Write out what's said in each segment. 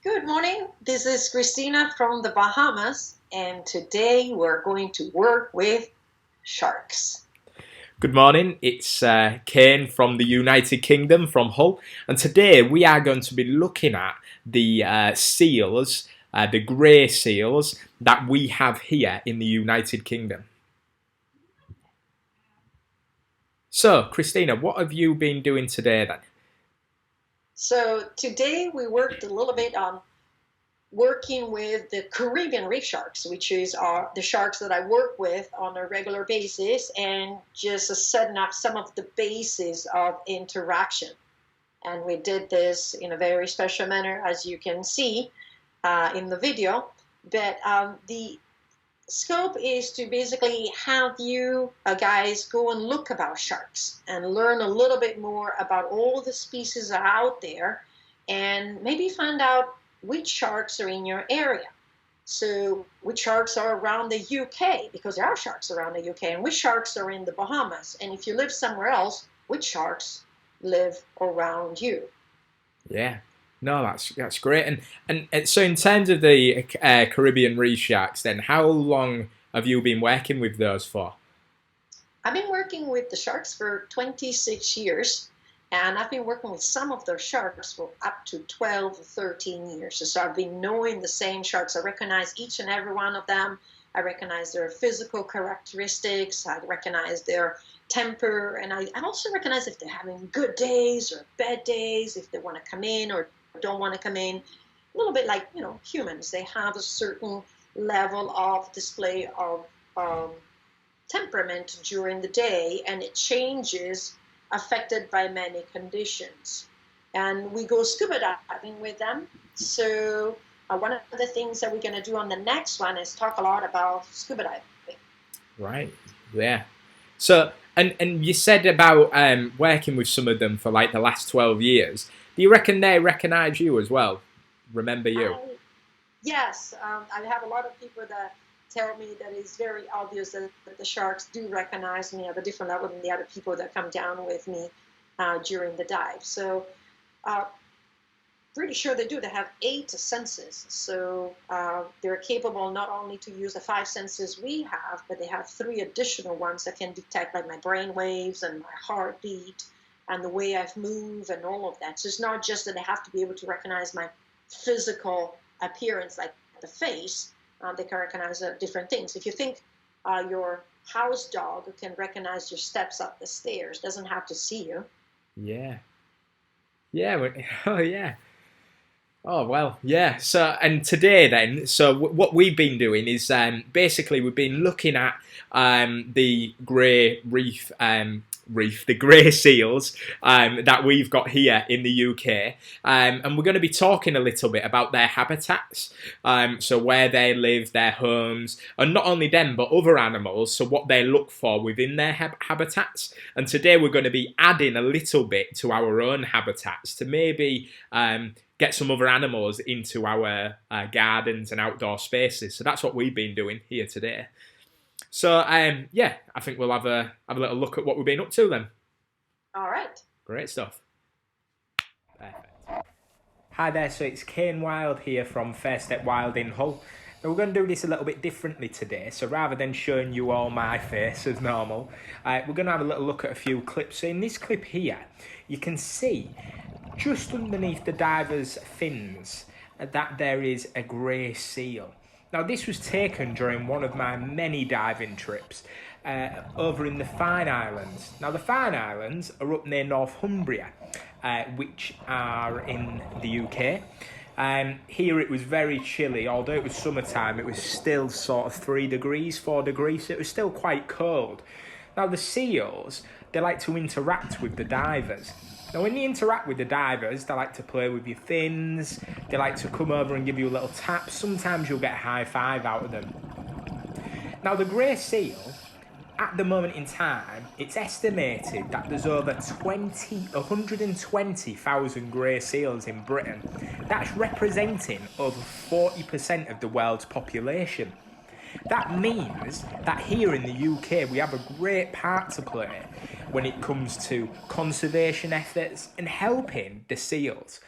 Good morning. This is Cristina from the Bahamas, and today we're going to work with sharks. Good morning, it's Caine from the United Kingdom, from Hull, and today we are going to be looking at the seals, the grey seals that we have here in the United Kingdom. So, Christina, what have you been doing today then? So today we worked a little bit on working with the Caribbean reef sharks, which is the sharks that I work with on a regular basis, and just setting up some of the bases of interaction. And we did this in a very special manner, as you can see in the video. But the scope is to basically have you guys go and look about sharks and learn a little bit more about all the species that are out there, and maybe find out which sharks are in your area. So which sharks are around the UK, because there are sharks around the UK, and which sharks are in the Bahamas. And if you live somewhere else, which sharks live around you. Yeah, no, that's great. And so, in terms of the Caribbean reef sharks, then how long have you been working with those for? I've been working with the sharks for 26 years, and I've been working with some of those sharks for up to 12 or 13 years. So I've been knowing the same sharks. I recognize each and every one of them. I recognize their physical characteristics. I recognize their temper. And I also recognize if they're having good days or bad days, if they want to come in or don't want to come in. A little bit like, humans. They have a certain level of display of temperament during the day, and it changes affected by many conditions. And we go scuba diving with them. So one of the things that we're going to do on the next one is talk a lot about scuba diving. Right. Yeah. So, and you said about working with some of them for like the last 12 years. Do you reckon they recognise you as well? Remember you? Yes. I have a lot of people that tell me that it's very obvious that the sharks do recognize me at a different level than the other people that come down with me during the dive. So pretty sure they do. They have 8 senses. So they're capable not only to use the 5 senses we have, but they have 3 additional ones that can detect like my brain waves and my heartbeat and the way I move and all of that. So it's not just that they have to be able to recognize my physical appearance, like the face. They can recognize different things. If you think your house dog can recognize your steps up the stairs, doesn't have to see you. Yeah. Yeah. Oh, yeah. Oh, well, yeah. So, and today then, so what we've been doing is basically we've been looking at the grey the grey seals that we've got here in the UK. And we're going to be talking a little bit about their habitats, so where they live, their homes, and not only them, but other animals, so what they look for within their habitats. And today we're going to be adding a little bit to our own habitats to maybe get some other animals into our gardens and outdoor spaces. So that's what we've been doing here today. So yeah, I think we'll have a little look at what we've been up to then. All right. Great stuff. Perfect. Hi there, so it's Caine Wild here from Fair Step Wild in Hull. Now we're going to do this a little bit differently today, so rather than showing you all my face as normal, we're going to have a little look at a few clips. So in this clip here, you can see just underneath the diver's fins that there is a grey seal. Now this was taken during one of my many diving trips over in the Caine Islands. Now the Caine Islands are up near Northumbria, which are in the UK. Here it was very chilly, although it was summertime, it was still sort of 3 degrees, 4 degrees, so it was still quite cold. Now the seals, they like to interact with the divers. Now when you interact with the divers, they like to play with your fins, they like to come over and give you a little tap, sometimes you'll get a high five out of them. Now the grey seal, at the moment in time, it's estimated that there's over 120,000 grey seals in Britain. That's representing over 40% of the world's population. That means that here in the UK we have a great part to play when it comes to conservation efforts and helping the seals.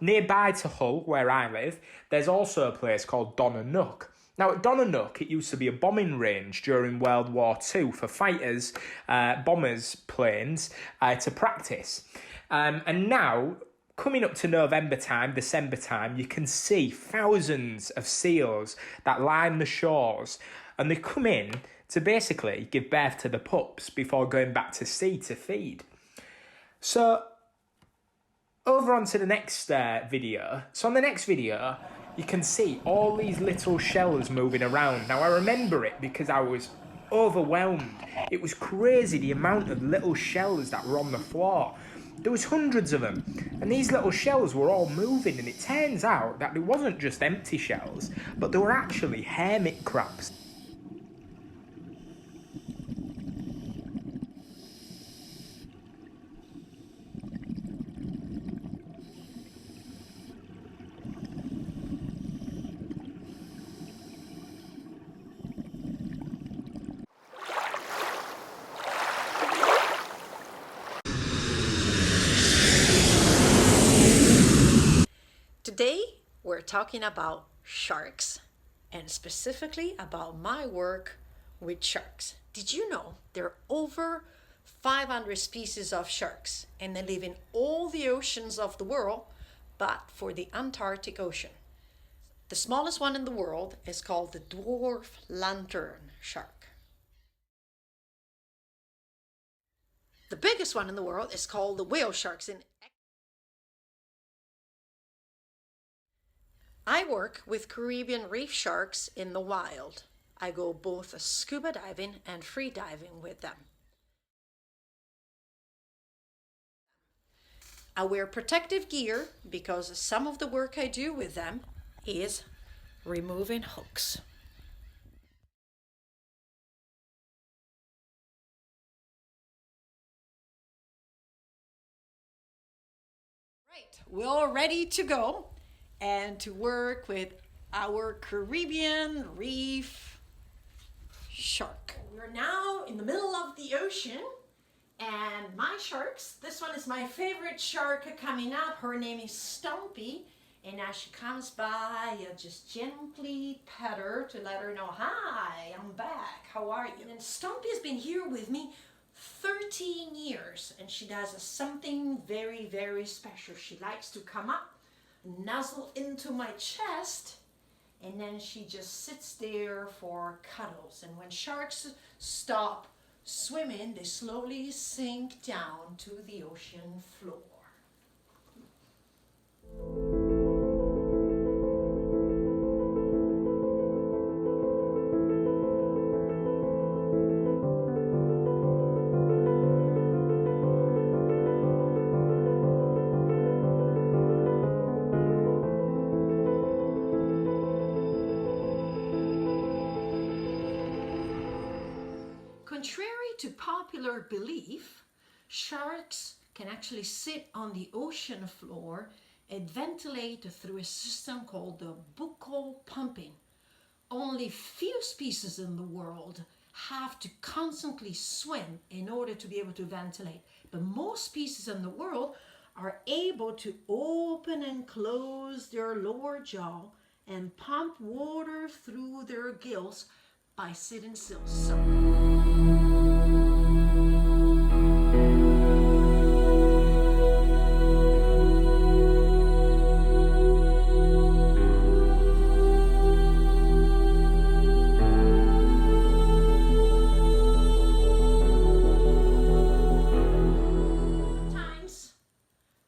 Nearby to Hull, where I live, there's also a place called Donanook. Now, at Donanook, it used to be a bombing range during World War II for fighters, bombers, planes, to practice. And now, coming up to November time, December time, you can see thousands of seals that line the shores, and they come in to basically give birth to the pups before going back to sea to feed. So, over onto the next video. So on the next video, you can see all these little shells moving around. Now I remember it because I was overwhelmed. It was crazy the amount of little shells that were on the floor. There was hundreds of them, and these little shells were all moving, and it turns out that it wasn't just empty shells, but they were actually hermit crabs. Today, we're talking about sharks, and specifically about my work with sharks. Did you know there are over 500 species of sharks, and they live in all the oceans of the world, but for the Antarctic Ocean. The smallest one in the world is called the dwarf lantern shark. The biggest one in the world is called the whale sharks. I work with Caribbean reef sharks in the wild. I go both scuba diving and free diving with them. I wear protective gear because some of the work I do with them is removing hooks. Right, we're all ready to go and to work with our Caribbean reef shark. We're now in the middle of the ocean, and my sharks, this one is my favorite shark coming up. Her name is Stumpy, and as she comes by, you just gently pet her to let her know, hi, I'm back, how are you? And Stumpy has been here with me 13 years, and she does something very, very special. She likes to come up, nuzzle into my chest, and then she just sits there for cuddles. And when sharks stop swimming, they slowly sink down to the ocean floor. Contrary to popular belief, sharks can actually sit on the ocean floor and ventilate through a system called the buccal pumping. Only few species in the world have to constantly swim in order to be able to ventilate, but most species in the world are able to open and close their lower jaw and pump water through their gills by sitting still.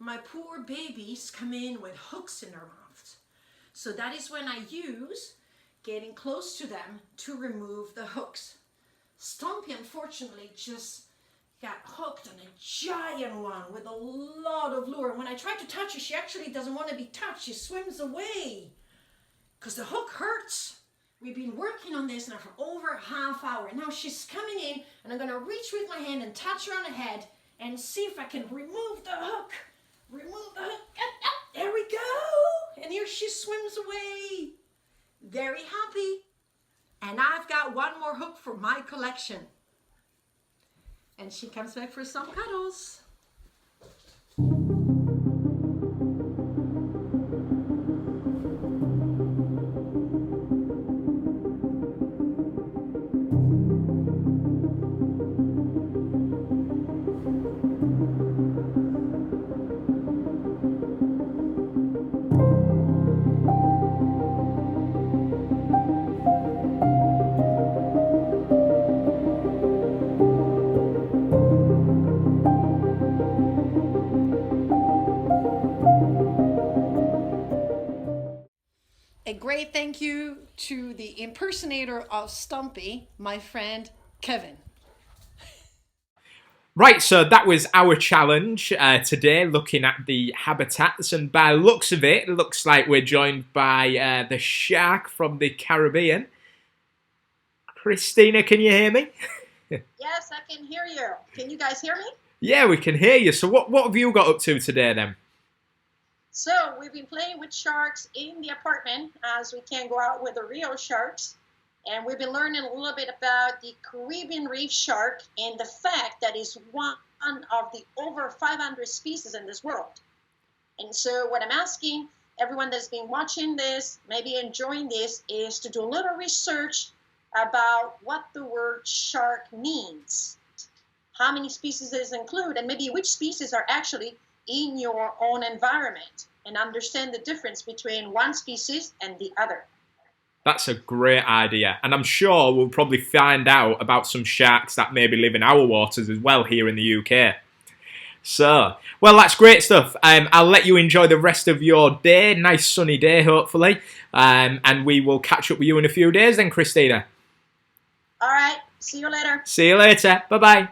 My poor babies come in with hooks in their mouths. So that is when I use getting close to them to remove the hooks. Stumpy unfortunately just got hooked on a giant one with a lot of lure. When I try to touch her, she actually doesn't want to be touched. She swims away because the hook hurts. We've been working on this now for over a half hour. Now she's coming in, and I'm going to reach with my hand and touch her on the head and see if I can remove the hook. Remove the hook. There we go. And here she swims away. Very happy. And I've got one more hook for my collection. And she comes back for some cuddles. A great thank you to the impersonator of Stumpy, my friend Kevin. Right, so that was our challenge today, looking at the habitats, and by looks of it, it looks like we're joined by the shark from the Caribbean. Cristina, can you hear me? Yes, I can hear you. Can you guys hear me? Yeah, we can hear you. So what have you got up to today then? So we've been playing with sharks in the apartment as we can't go out with the real sharks. And we've been learning a little bit about the Caribbean reef shark and the fact that it's one of the over 500 species in this world. And so what I'm asking everyone that's been watching this, maybe enjoying this, is to do a little research about what the word shark means. How many species does it include, and maybe which species are actually in your own environment, and understand the difference between one species and the other. That's a great idea, and I'm sure we'll probably find out about some sharks that maybe live in our waters as well here in the UK. So, well, that's great stuff. I'll let you enjoy the rest of your day. Nice sunny day, hopefully. And we will catch up with you in a few days then, Cristina. All right. See you later. See you later. Bye-bye.